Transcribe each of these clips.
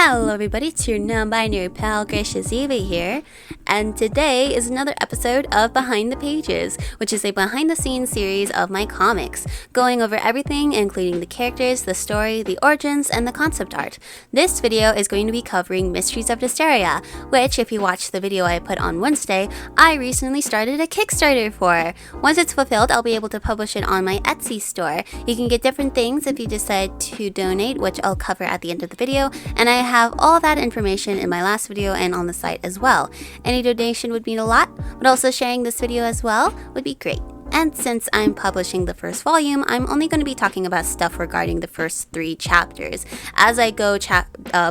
Hello everybody, it's your non-binary pal, Gracious E.V.A here, and today is another episode of Behind the Pages, which is a behind-the-scenes series of my comics, going over everything including the characters, the story, the origins, and the concept art. This video is going to be covering Mysteries of Distearia, which, if you watched the video I put on Wednesday, I recently started a Kickstarter for. Once it's fulfilled, I'll be able to publish it on my Etsy store. You can get different things if you decide to donate, which I'll cover at the end of the video, and I have all that information in my last video and on the site as well. Any donation would mean a lot, but also sharing this video as well would be great. And since I'm publishing the first volume, I'm only going to be talking about stuff regarding the first 3 chapters. As I go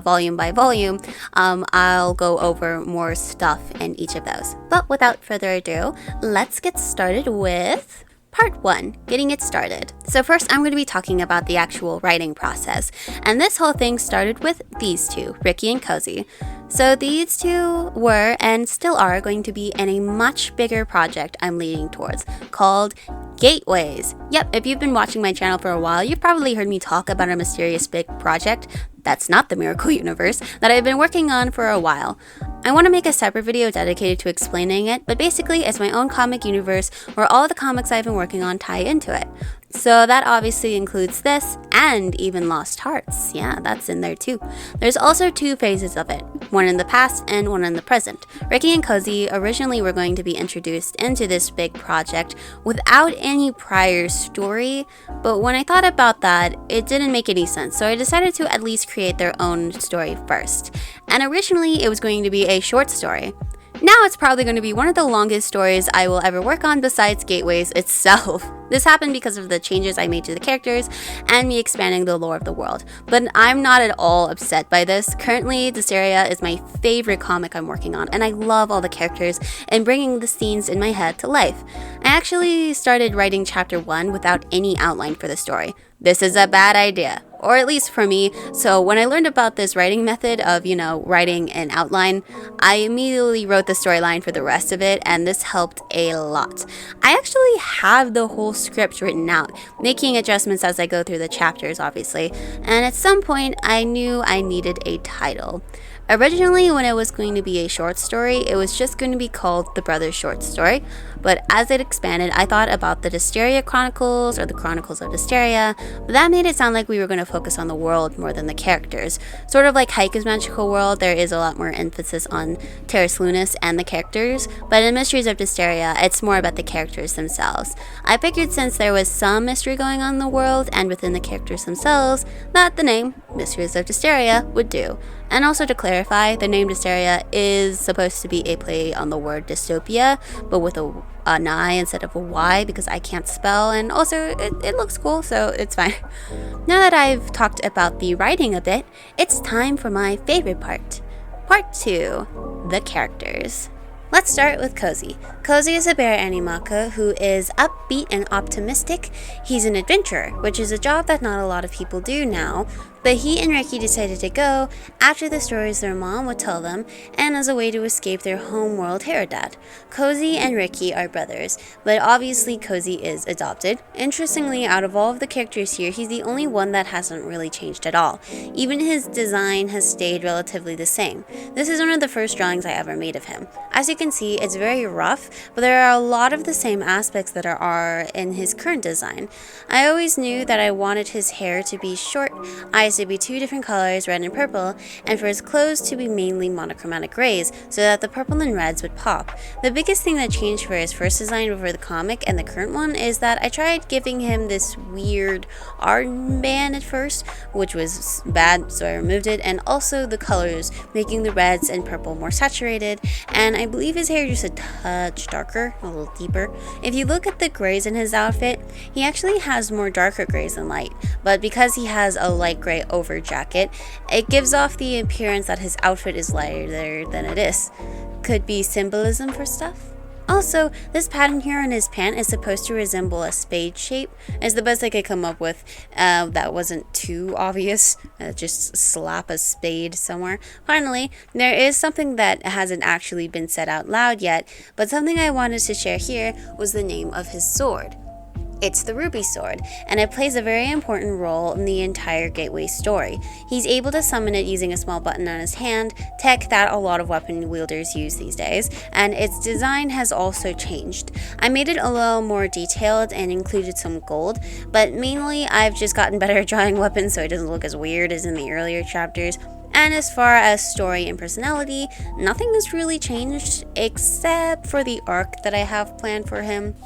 volume by volume, I'll go over more stuff in each of those. But without further ado, let's get started with Part 1, getting it started. So first I'm going to be talking about the actual writing process. And this whole thing started with these two, Ricky and Cozy. So these two were and still are going to be in a much bigger project I'm leading towards called Gateways. Yep, if you've been watching my channel for a while, you've probably heard me talk about a mysterious big project that's not the Miracle Universe that I've been working on for a while. I want to make a separate video dedicated to explaining it, but basically it's my own comic universe where all the comics I've been working on tie into it. So that obviously includes this and even Lost Hearts. Yeah, that's in there too. There's also 2 phases of it, one in the past and one in the present. Ricky and Cozy originally were going to be introduced into this big project without any prior story, but when I thought about that, it didn't make any sense, so I decided to at least create their own story first. And originally it was going to be a short story. Now it's probably going to be one of the longest stories I will ever work on besides Gateways itself. This happened because of the changes I made to the characters and me expanding the lore of the world. But I'm not at all upset by this. Currently, Distearia is my favorite comic I'm working on, and I love all the characters and bringing the scenes in my head to life. I actually started writing chapter 1 without any outline for the story. This is a bad idea, or at least for me. So when I learned about this writing method of, writing an outline, I immediately wrote the storyline for the rest of it, and this helped a lot. I actually have the whole script written out, making adjustments as I go through the chapters, obviously, and at some point I knew I needed a title. Originally, when it was going to be a short story, it was just going to be called The Brothers Short Story, but as it expanded, I thought about the Distearia Chronicles or the Chronicles of Distearia, but that made it sound like we were going to focus on the world more than the characters. Sort of like Heike's Magical World, there is a lot more emphasis on Terrace Lunis and the characters, but in Mysteries of Distearia, it's more about the characters themselves. I figured since there was some mystery going on in the world and within the characters themselves, that the name Mysteries of Distearia would do. And also to clarify, the name Distearia is supposed to be a play on the word dystopia, but with an I instead of a Y because I can't spell, and also it looks cool, so it's fine. Now that I've talked about the writing a bit, it's time for my favorite part. Part 2, the characters. Let's start with Cozy. Cozy is a bear animaka who is upbeat and optimistic. He's an adventurer, which is a job that not a lot of people do now, but he and Ricky decided to go after the stories their mom would tell them and as a way to escape their homeworld Herodad. Cozy and Ricky are brothers, but obviously Cozy is adopted. Interestingly, out of all of the characters here, he's the only one that hasn't really changed at all. Even his design has stayed relatively the same. This is one of the first drawings I ever made of him. As you can see, it's very rough, but there are a lot of the same aspects that are in his current design. I always knew that I wanted his hair to be short, eyes to be 2 different colors, red and purple, and for his clothes to be mainly monochromatic grays, so that the purple and reds would pop. The biggest thing that changed for his first design over the comic and the current one is that I tried giving him this weird armband at first, which was bad, so I removed it, and also the colors, making the reds and purple more saturated, and I believe his hair just a touch darker, a little deeper. If you look at the grays in his outfit, he actually has more darker grays than light, but because he has a light gray over jacket, it gives off the appearance that his outfit is lighter than it is. Could be symbolism for stuff. Also, this pattern here on his pant is supposed to resemble a spade shape. It's the best I could come up with that wasn't too obvious. Just slap a spade somewhere. Finally, there is something that hasn't actually been said out loud yet, but something I wanted to share here was the name of his sword. It's the ruby sword, and it plays a very important role in the entire Gateway story. He's able to summon it using a small button on his hand, tech that a lot of weapon wielders use these days, and its design has also changed. I made it a little more detailed and included some gold, but mainly I've just gotten better at drawing weapons so it doesn't look as weird as in the earlier chapters. And as far as story and personality, nothing has really changed except for the arc that I have planned for him.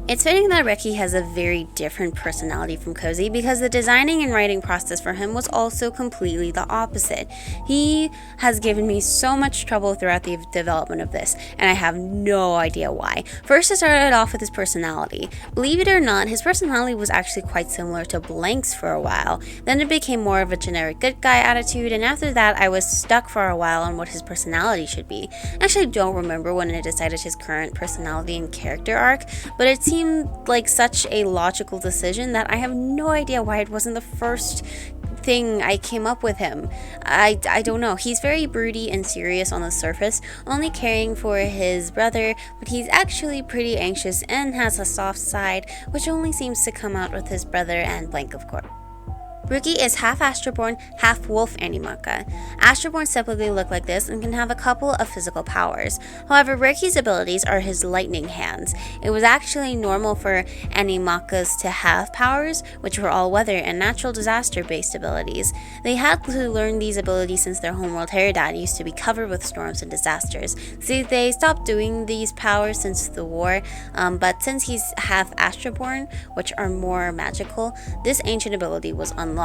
It's fitting that Ricky has a very different personality from Cozy because the designing and writing process for him was also completely the opposite. He has given me so much trouble throughout the development of this, and I have no idea why. First, it started off with his personality. Believe it or not, his personality was actually quite similar to Blank's for a while. Then it became more of a generic good guy attitude, and after that, I was stuck for a while on what his personality should be. I actually don't remember when I decided his current personality and character arc, but it seemed like such a logical decision that I have no idea why it wasn't the first thing I came up with him. I don't know. He's very broody and serious on the surface, only caring for his brother, but he's actually pretty anxious and has a soft side, which only seems to come out with his brother and Blank, of course. Rookie is half Astroborn, half Wolf Animaka. Astroborns typically look like this and can have a couple of physical powers. However, Rookie's abilities are his lightning hands. It was actually normal for Animakas to have powers, which were all weather and natural disaster-based abilities. They had to learn these abilities since their homeworld Herodad used to be covered with storms and disasters. See, they stopped doing these powers since the war, but since he's half Astroborn, which are more magical, this ancient ability was unlocked.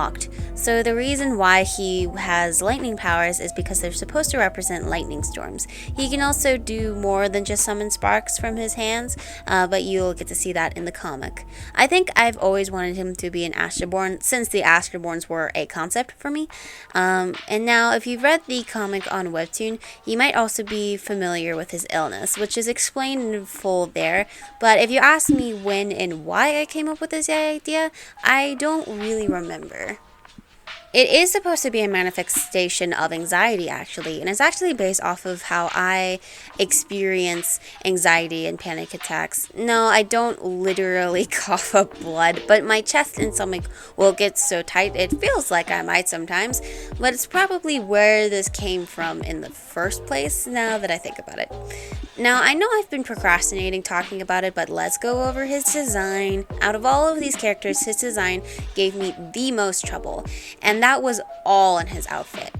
So the reason why he has lightning powers is because they're supposed to represent lightning storms. He can also do more than just summon sparks from his hands, but you'll get to see that in the comic. I think I've always wanted him to be an Astroborn since the Astroborns were a concept for me. And now if you've read the comic on Webtoon, you might also be familiar with his illness, which is explained in full there. But if you ask me when and why I came up with this idea, I don't really remember. It is supposed to be a manifestation of anxiety, actually, and it's actually based off of how I experience anxiety and panic attacks. No, I don't literally cough up blood, but my chest and stomach will get so tight it feels like I might sometimes, but it's probably where this came from in the first place, now that I think about it. Now, I know I've been procrastinating talking about it, but let's go over his design. Out of all of these characters, his design gave me the most trouble, and that was all in his outfit.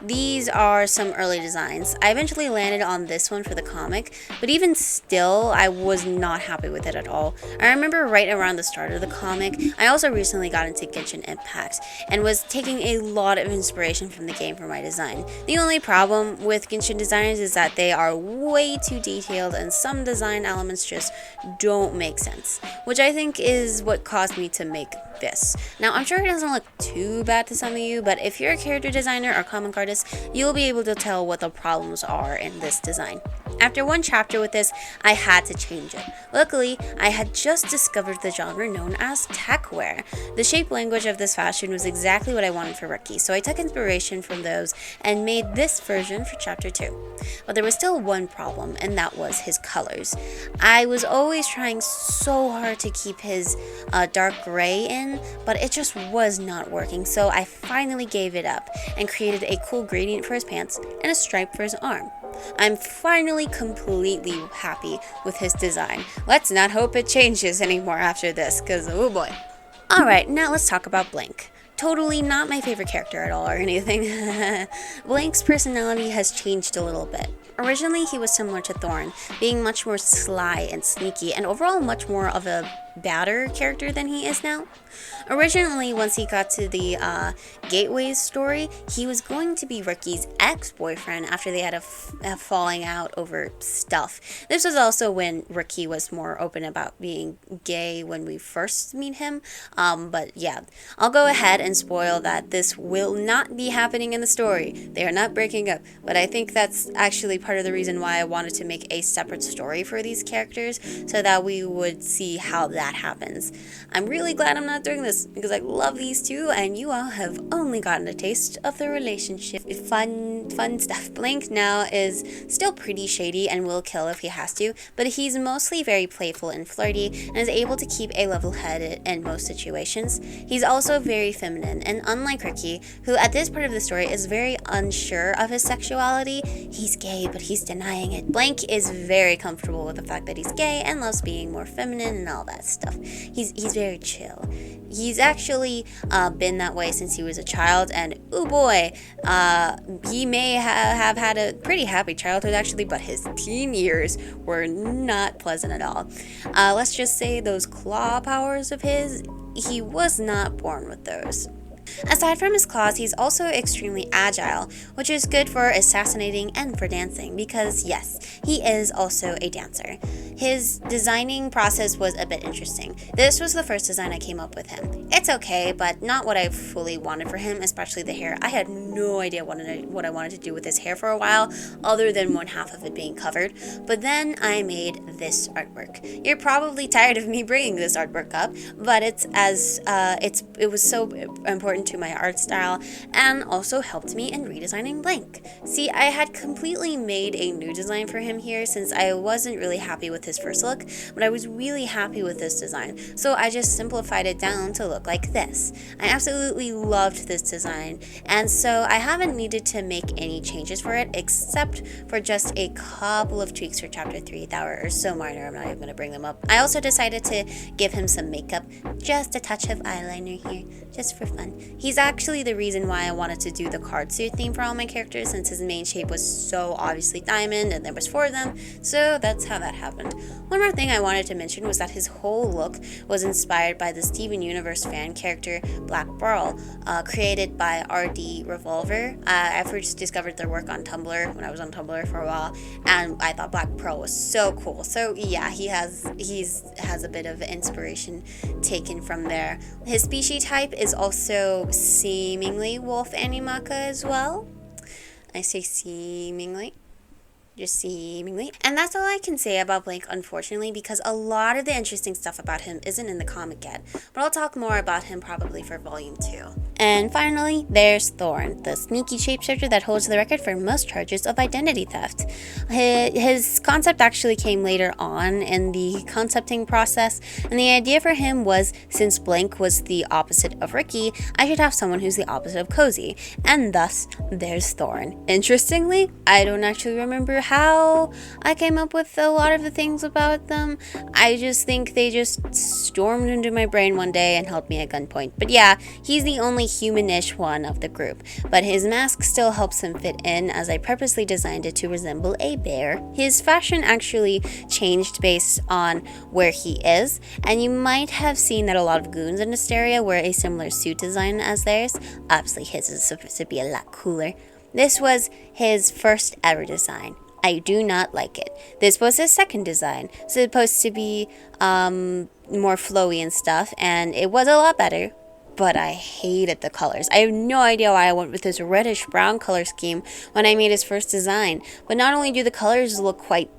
These are some early designs. I eventually landed on this one for the comic, but even still, I was not happy with it at all. I remember right around the start of the comic, I also recently got into Genshin Impact, and was taking a lot of inspiration from the game for my design. The only problem with Genshin designs is that they are way too detailed, and some design elements just don't make sense, which I think is what caused me to make this. Now, I'm sure it doesn't look too bad to some of you, but if you're a character designer or comic artist, you'll be able to tell what the problems are in this design. After one chapter with this, I had to change it. Luckily, I had just discovered the genre known as techwear. The shape language of this fashion was exactly what I wanted for Rookie, so I took inspiration from those and made this version for chapter 2. But there was still one problem, and that was his colors. I was always trying so hard to keep his dark gray in, but it just was not working, so I finally gave it up and created a cool gradient for his pants and a stripe for his arm. I'm finally completely happy with his design. Let's not hope it changes anymore after this, because oh boy. Alright, now let's talk about Blank. Totally not my favorite character at all or anything. Blank's personality has changed a little bit. Originally, he was similar to Thorn, being much more sly and sneaky, and overall much more of a badder character than he is now. Originally, once he got to the Gateway story, he was going to be Rookie's ex-boyfriend after they had a falling out over stuff. This was also when Rookie was more open about being gay when we first meet him. But yeah, I'll go ahead and spoil that this will not be happening in the story. They are not breaking up, but I think that's actually part of the reason why I wanted to make a separate story for these characters, so that we would see how that that happens. I'm really glad I'm not doing this because I love these two, and you all have only gotten a taste of the relationship. Fun stuff. Blank now is still pretty shady and will kill if he has to, but he's mostly very playful and flirty and is able to keep a level head in most situations. He's also very feminine, and unlike Ricky, who at this part of the story is very unsure of his sexuality, he's gay but he's denying it. Blank is very comfortable with the fact that he's gay and loves being more feminine and all that stuff. He's very chill. He's actually been that way since he was a child, and oh boy, he may have had a pretty happy childhood actually, but his teen years were not pleasant at all. Let's just say those claw powers of his, he was not born with those. Aside from his claws, he's also extremely agile, which is good for assassinating and for dancing because, yes, he is also a dancer. His designing process was a bit interesting. This was the first design I came up with him. It's okay, but not what I fully wanted for him, especially the hair. I had no idea what I wanted to do with his hair for a while, other than one half of it being covered. But then I made this artwork. You're probably tired of me bringing this artwork up, but it was so important to my art style and also helped me in redesigning Blank. See, I had completely made a new design for him here since I wasn't really happy with his first look, but I was really happy with this design, so I just simplified it down to look like this. I absolutely loved this design, and so I haven't needed to make any changes for it except for just a couple of tweaks for chapter 3 that were so minor I'm not even going to bring them up. I also decided to give him some makeup, just a touch of eyeliner here, just for fun. He's actually the reason why I wanted to do the card suit theme for all my characters, since his main shape was so obviously diamond and there was 4 of them, so that's how that happened. One more thing I wanted to mention was that his whole look was inspired by the Steven Universe fan character Black Pearl, created by RD Revolver. I first discovered their work on Tumblr when I was on Tumblr for a while, and I thought Black Pearl was so cool. So yeah, he has a bit of inspiration taken from there. His species type is also seemingly wolf animaka as well. I say seemingly. Just seemingly. And that's all I can say about Blank, unfortunately, because a lot of the interesting stuff about him isn't in the comic yet, but I'll talk more about him probably for volume 2. And finally, there's Thorn, the sneaky shapeshifter that holds the record for most charges of identity theft. His concept actually came later on in the concepting process, and the idea for him was, since Blank was the opposite of Ricky, I should have someone who's the opposite of Cozy, and thus, there's Thorn. Interestingly, I don't actually remember how I came up with a lot of the things about them. I just think they just stormed into my brain one day and held me at gunpoint. But yeah, he's the only humanish one of the group, but his mask still helps him fit in, as I purposely designed it to resemble a bear. His fashion actually changed based on where he is, and you might have seen that a lot of goons in distearia wear a similar suit design as theirs. Obviously his is supposed to be a lot cooler. This was his first ever design. I do not like it. This was his second design, supposed to be more flowy and stuff, and it was a lot better, but I hated the colors. I have no idea why I went with this reddish brown color scheme when I made his first design, but not only do the colors look quite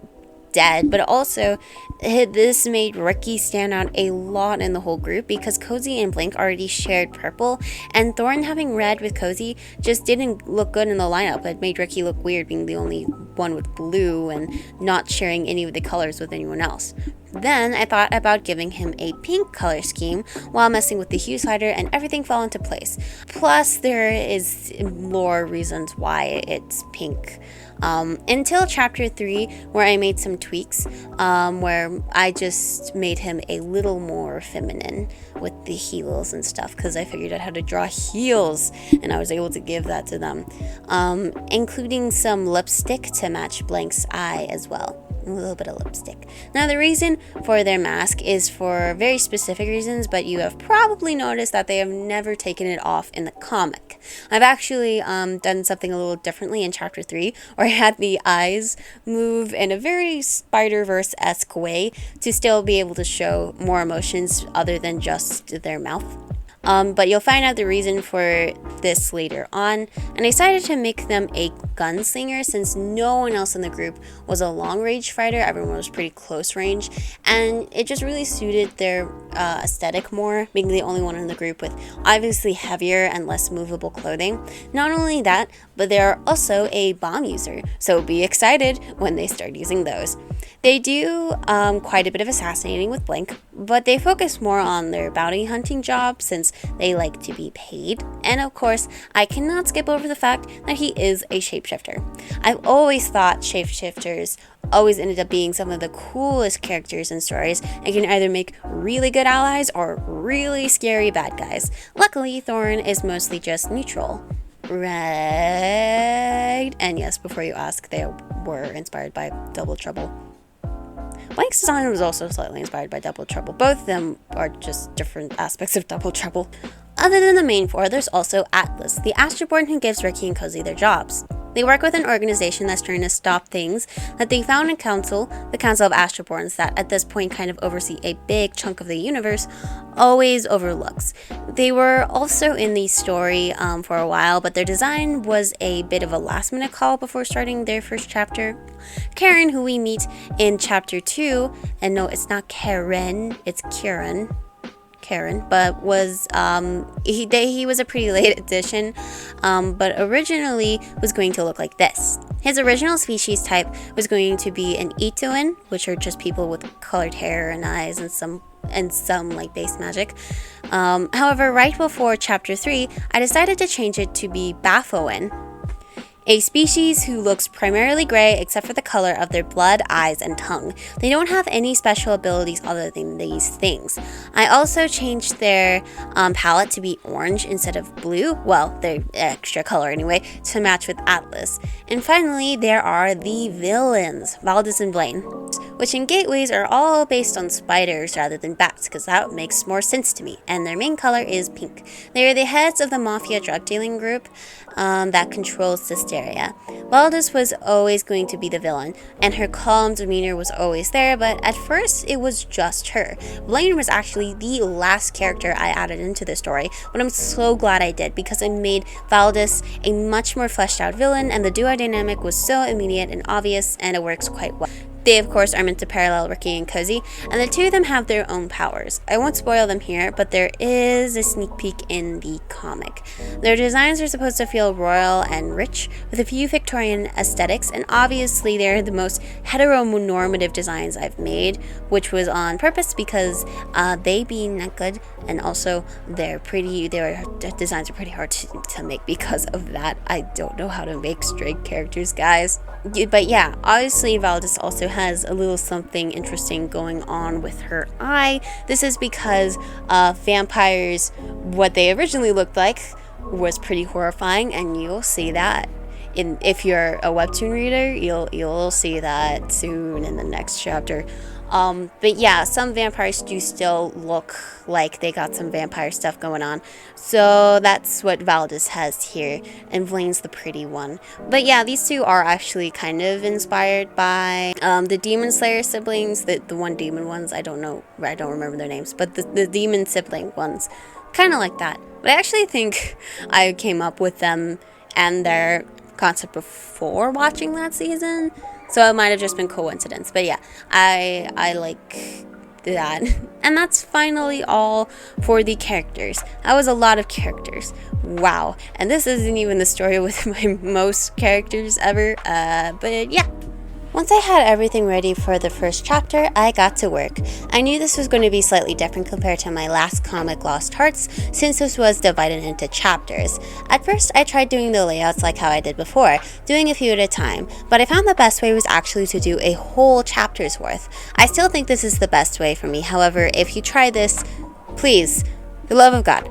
dead, but also this made Ricky stand out a lot in the whole group because Cozy and Blank already shared purple, and Thorn having red with Cozy just didn't look good in the lineup. It made Ricky look weird being the only one with blue and not sharing any of the colors with anyone else. Then I thought about giving him a pink color scheme while messing with the hue slider, and everything fell into place. Plus, there is lore reasons why it's pink. Until chapter 3, where I made some tweaks, where I just made him a little more feminine with the heels and stuff, because I figured out how to draw heels, and I was able to give that to them, including some lipstick to match Blank's eye as well. A little bit of lipstick. Now, the reason for their mask is for very specific reasons, but you have probably noticed that they have never taken it off in the comic. I've actually done something a little differently in chapter 3, where I had the eyes move in a very Spider-Verse-esque way to still be able to show more emotions other than just their mouth. but you'll find out the reason for this later on. And I decided to make them a gunslinger since no one else in the group was a long-range fighter. Everyone was pretty close range, and it just really suited their aesthetic more, being the only one in the group with obviously heavier and less movable clothing. Not only that, but they're also a bomb user, so be excited when they start using those. They do quite a bit of assassinating with Blink, but they focus more on their bounty hunting job since they like to be paid. And of course, I cannot skip over the fact that he is a shapeshifter. I've always thought shapeshifters always ended up being some of the coolest characters in stories and can either make really good allies or really scary bad guys. Luckily, Thorn is mostly just neutral. Right? And yes, before you ask, they were inspired by Double Trouble. Blank's design was also slightly inspired by Double Trouble. Both of them are just different aspects of Double Trouble. Other than the main four, there's also Atlas, the Astroborn who gives Ricky and Cozy their jobs. They work with an organization that's trying to stop things that they found in Council, the Council of Astroborns, that at this point kind of oversee a big chunk of the universe, always overlooks. They were also in the story for a while, but their design was a bit of a last-minute call before starting their first chapter. Karen, who we meet in chapter 2, and no, it's not Karen, it's Kieran. But was he was a pretty late addition, but originally was going to look like this. His original species type was going to be an Itoan, which are just people with colored hair and eyes and some like base magic. However, right before chapter 3, I decided to change it to be Baphoan, a species who looks primarily gray except for the color of their blood, eyes, and tongue. They don't have any special abilities other than these things. I also changed their palette to be orange instead of blue, well, their extra color anyway, to match with Atlas. And finally, there are the villains, Valdez and Blaine, which in Gateways are all based on spiders rather than bats, because that makes more sense to me, and their main color is pink. They are the heads of the mafia drug dealing group that controls distearia. Valdez was always going to be the villain, and her calm demeanor was always there, but at first it was just her. Blaine was actually the last character I added into the story, but I'm so glad I did, because it made Valdez a much more fleshed out villain, and the duo dynamic was so immediate and obvious, and it works quite well. They, of course, are meant to parallel Ricky and Cozy, and the two of them have their own powers. I won't spoil them here, but there is a sneak peek in the comic. Their designs are supposed to feel royal and rich, with a few Victorian aesthetics, and obviously they're the most heteronormative designs I've made, which was on purpose because they being not good, and also their designs are pretty hard to make because of that. I don't know how to make straight characters, guys. But yeah, obviously Valdez also has a little something interesting going on with her eye. This is because vampires, what they originally looked like, was pretty horrifying, and you'll see that. If you're a webtoon reader, you'll see that soon in the next chapter. But yeah, some vampires do still look like they got some vampire stuff going on. So that's what Valdez has here, and Blaine's the pretty one. But yeah, these two are actually kind of inspired by the Demon Slayer siblings, the one demon ones. I don't remember their names, but the demon sibling ones, kind of like that. But I actually think I came up with them and their concept before watching that season. So it might have just been coincidence. But yeah, I like that. And that's finally all for the characters. That was a lot of characters. Wow. And this isn't even the story with my most characters ever. But yeah. Once I had everything ready for the first chapter, I got to work. I knew this was going to be slightly different compared to my last comic, Lost Hearts, since this was divided into chapters. At first, I tried doing the layouts like how I did before, doing a few at a time, but I found the best way was actually to do a whole chapter's worth. I still think this is the best way for me, however, if you try this, please, for the love of God,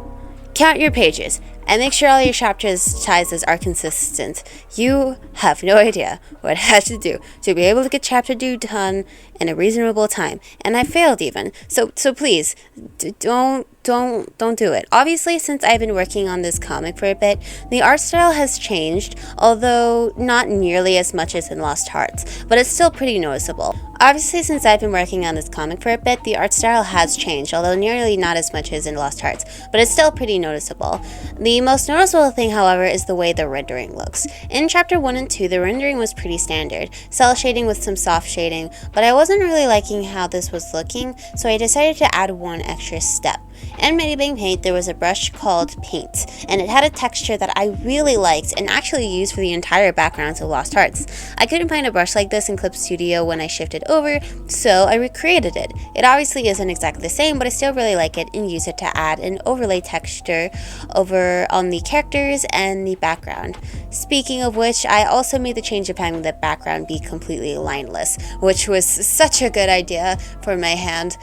count your pages. And make sure all your chapter sizes are consistent. You have no idea what I had to do to be able to get chapter 2 done in a reasonable time. And I failed even. So please, don't do it. Obviously, since I've been working on this comic for a bit, the art style has changed, although not nearly as much as in Lost Hearts, but it's still pretty noticeable. Obviously, since I've been working on this comic for a bit, the art style has changed, although nearly not as much as in Lost Hearts, but it's still pretty noticeable. The most noticeable thing, however, is the way the rendering looks. In Chapter 1 and 2, the rendering was pretty standard, cel shading with some soft shading, but I wasn't really liking how this was looking, so I decided to add one extra step. In Medibang Paint, there was a brush called Paint, and it had a texture that I really liked and actually used for the entire backgrounds of Lost Hearts. I couldn't find a brush like this in Clip Studio when I shifted over, so I recreated it. It obviously isn't exactly the same, but I still really like it and use it to add an overlay texture over on the characters and the background. Speaking of which, I also made the change of having the background be completely lineless, which was such a good idea for my hand.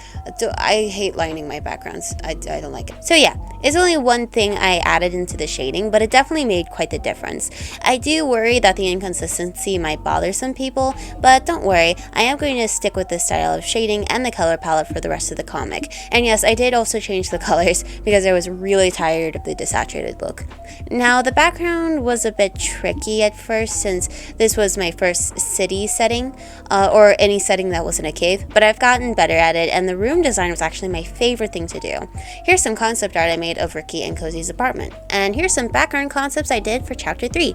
I hate lining my backgrounds. I don't like it. So yeah, it's only one thing I added into the shading, but it definitely made quite the difference. I do worry that the inconsistency might bother some people, but don't worry, I am going to stick with this style of shading and the color palette for the rest of the comic. And yes, I did also change the colors because I was really tired of the desaturated look. Now, the background was a bit tricky at first since this was my first city setting, or any setting that wasn't a cave, but I've gotten better at it, and the room design was actually my favorite thing to do. Here's some concept art I made of Ricky and Cozy's apartment, and here's some background concepts I did for Chapter 3.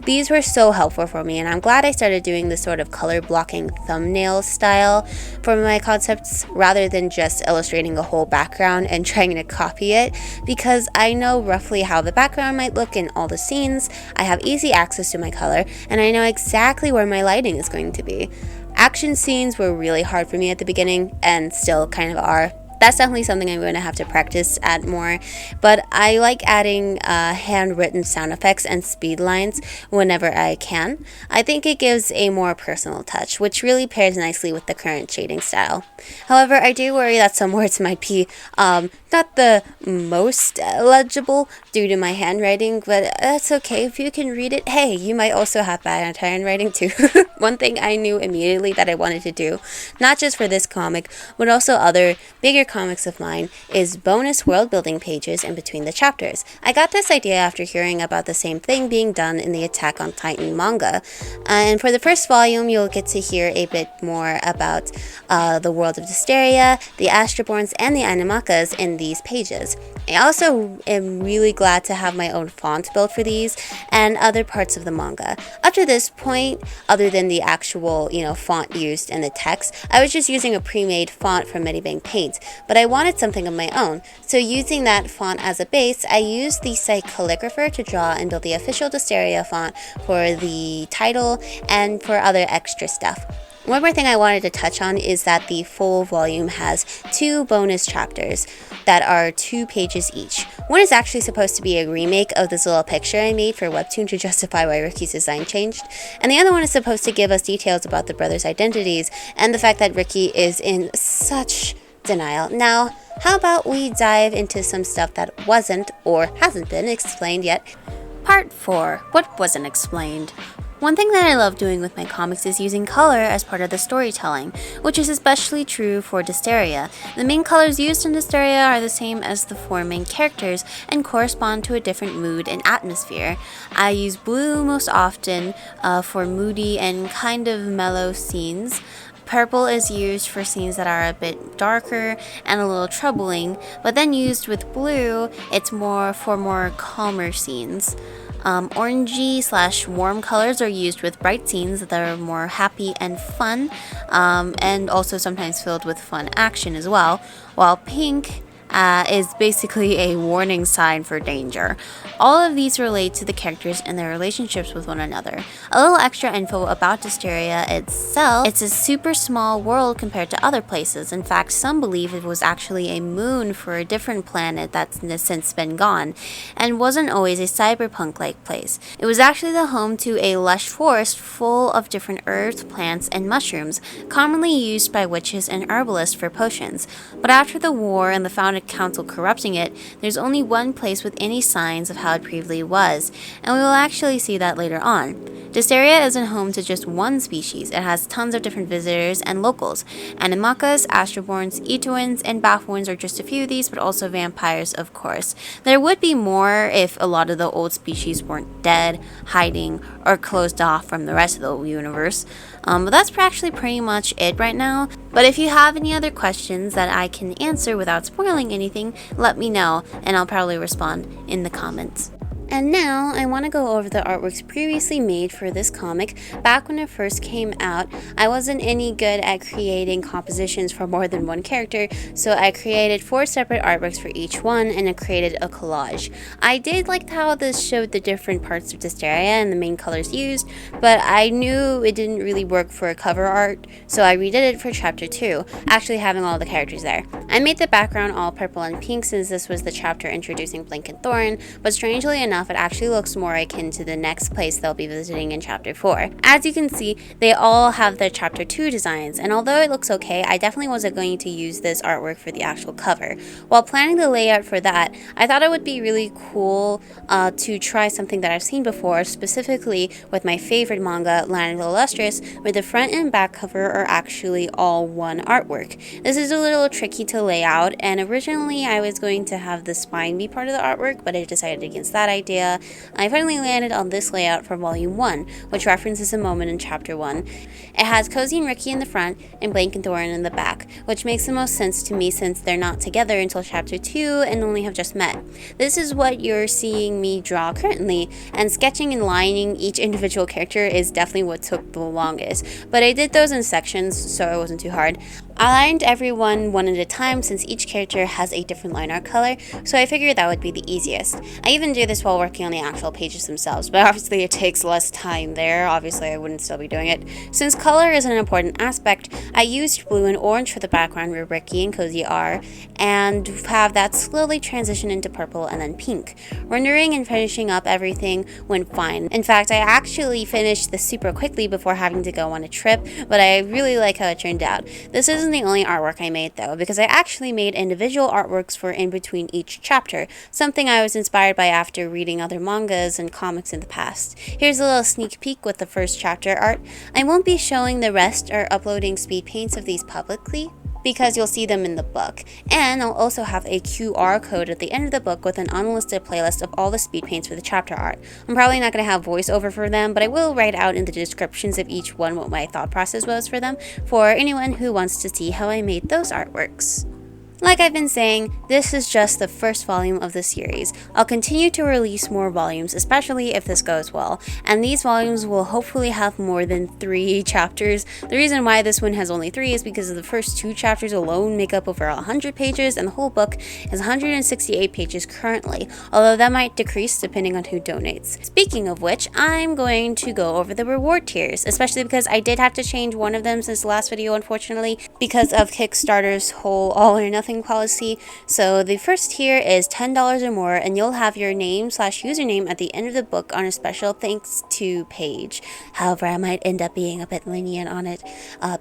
These were so helpful for me, and I'm glad I started doing this sort of color blocking thumbnail style for my concepts rather than just illustrating a whole background and trying to copy it, because I know roughly how the background might look in all the scenes, I have easy access to my color, and I know exactly where my lighting is going to be. Action scenes were really hard for me at the beginning, and still kind of are. That's definitely something I'm going to have to practice at more, but I like adding handwritten sound effects and speed lines whenever I can. I think it gives a more personal touch, which really pairs nicely with the current shading style. However, I do worry that some words might be not the most legible due to my handwriting, but that's okay. If you can read it, hey, you might also have bad handwriting too. One thing I knew immediately that I wanted to do, not just for this comic, but also other bigger comics of mine, is bonus world building pages in between the chapters. I got this idea after hearing about the same thing being done in the Attack on Titan manga. And for the first volume, you'll get to hear a bit more about the world of Distearia, the Astroborns, and the Animakas in these pages. I also am really glad to have my own font built for these and other parts of the manga. Up to this point, other than the actual, font used in the text, I was just using a pre-made font from Medibang Paint, but I wanted something of my own. So using that font as a base, I used the site calligrapher to draw and build the official Distearia font for the title and for other extra stuff. One more thing I wanted to touch on is that the full volume has 2 bonus chapters that are 2 pages each. One is actually supposed to be a remake of this little picture I made for Webtoon to justify why Ricky's design changed, and the other one is supposed to give us details about the brothers' identities and the fact that Ricky is in such denial. Now, how about we dive into some stuff that wasn't or hasn't been explained yet? Part 4. What wasn't explained? One thing that I love doing with my comics is using color as part of the storytelling, which is especially true for Distearia. The main colors used in Distearia are the same as the 4 main characters and correspond to a different mood and atmosphere. I use blue most often for moody and kind of mellow scenes. Purple is used for scenes that are a bit darker and a little troubling, but then used with blue, it's more for more calmer scenes. Orangey/warm colors are used with bright scenes that are more happy and fun, and also sometimes filled with fun action as well, while pink is basically a warning sign for danger. All of these relate to the characters and their relationships with one another. A little extra info about Distearia itself: it's a super small world compared to other places. In fact, some believe it was actually a moon for a different planet that's since been gone, and wasn't always a cyberpunk-like place. It was actually the home to a lush forest full of different herbs, plants, and mushrooms, commonly used by witches and herbalists for potions. But after the war and the founding demonic council corrupting it, there's only one place with any signs of how it previously was, and we will actually see that later on. Distearia isn't home to just one species. It has tons of different visitors and locals. Animacas, Astroborns, Etoins, and Bafflorns are just a few of these, but also vampires, of course. There would be more if a lot of the old species weren't dead, hiding, or closed off from the rest of the universe. But that's actually pretty much it right now. But if you have any other questions that I can answer without spoiling anything, let me know, and I'll probably respond in the comments. And now, I want to go over the artworks previously made for this comic. Back when it first came out, I wasn't any good at creating compositions for more than one character, so I created 4 separate artworks for each one, and I created a collage. I did like how this showed the different parts of Distearia and the main colors used, but I knew it didn't really work for cover art, so I redid it for chapter 2, actually having all the characters there. I made the background all purple and pink since this was the chapter introducing Blink and Thorn, but strangely enough, it actually looks more akin to the next place they'll be visiting in chapter 4. As you can see, they all have their chapter 2 designs, and although it looks okay, I definitely wasn't going to use this artwork for the actual cover. While planning the layout for that, I thought it would be really cool to try something that I've seen before, specifically with my favorite manga, Land of the Illustrious, where the front and back cover are actually all one artwork. This is a little tricky to lay out, and originally I was going to have the spine be part of the artwork, but I decided against that idea. I finally landed on this layout for volume 1, which references a moment in chapter 1. It has Cozy and Ricky in the front and Blink and Thorn in the back, which makes the most sense to me since they're not together until chapter 2 and only have just met. This is what you're seeing me draw currently, and sketching and lining each individual character is definitely what took the longest, but I did those in sections so it wasn't too hard. I lined everyone one at a time since each character has a different line art color, so I figured that would be the easiest. I even do this while working on the actual pages themselves, but obviously it takes less time there. Obviously I wouldn't still be doing it. Since color is an important aspect, I used blue and orange for the background where Ricky and Cozy are, and have that slowly transition into purple and then pink. Rendering and finishing up everything went fine. In fact, I actually finished this super quickly before having to go on a trip, but I really like how it turned out. This isn't the only artwork I made though, because I actually made individual artworks for in between each chapter, something I was inspired by after reading other mangas and comics in the past. Here's a little sneak peek with the first chapter art. I won't be showing the rest or uploading speed paints of these publicly, because you'll see them in the book. And I'll also have a QR code at the end of the book with an unlisted playlist of all the speed paints for the chapter art. I'm probably not going to have voiceover for them, but I will write out in the descriptions of each one what my thought process was for them, for anyone who wants to see how I made those artworks. Like I've been saying, this is just the first volume of the series. I'll continue to release more volumes, especially if this goes well, and these volumes will hopefully have more than 3 chapters. The reason why this one has only 3 is because the first 2 chapters alone make up over 100 pages, and the whole book is 168 pages currently, although that might decrease depending on who donates. Speaking of which, I'm going to go over the reward tiers, especially because I did have to change one of them since the last video, unfortunately, because of Kickstarter's whole all or nothing policy. So the first tier is $10 or more, and you'll have your name/username at the end of the book on a special thanks to page. However, I might end up being a bit lenient on it,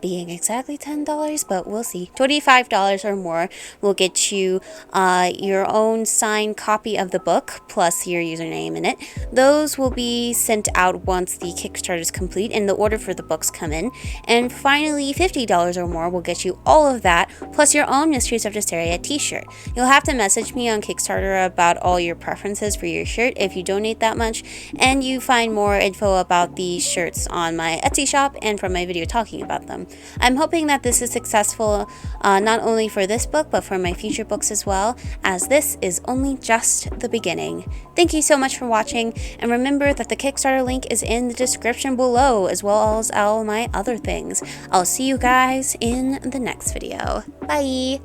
being exactly $10, but we'll see. $25 or more will get you your own signed copy of the book plus your username in it. Those will be sent out once the Kickstarter is complete and the order for the books come in. And finally, $50 or more will get you all of that plus your own Mysteries of Distearia t-shirt. You'll have to message me on Kickstarter about all your preferences for your shirt if you donate that much, and you find more info about these shirts on my Etsy shop and from my video talking about them. I'm hoping that this is successful not only for this book but for my future books as well, as this is only just the beginning. Thank you so much for watching, and remember that the Kickstarter link is in the description below, as well as all my other things. I'll see you guys in the next video. Bye!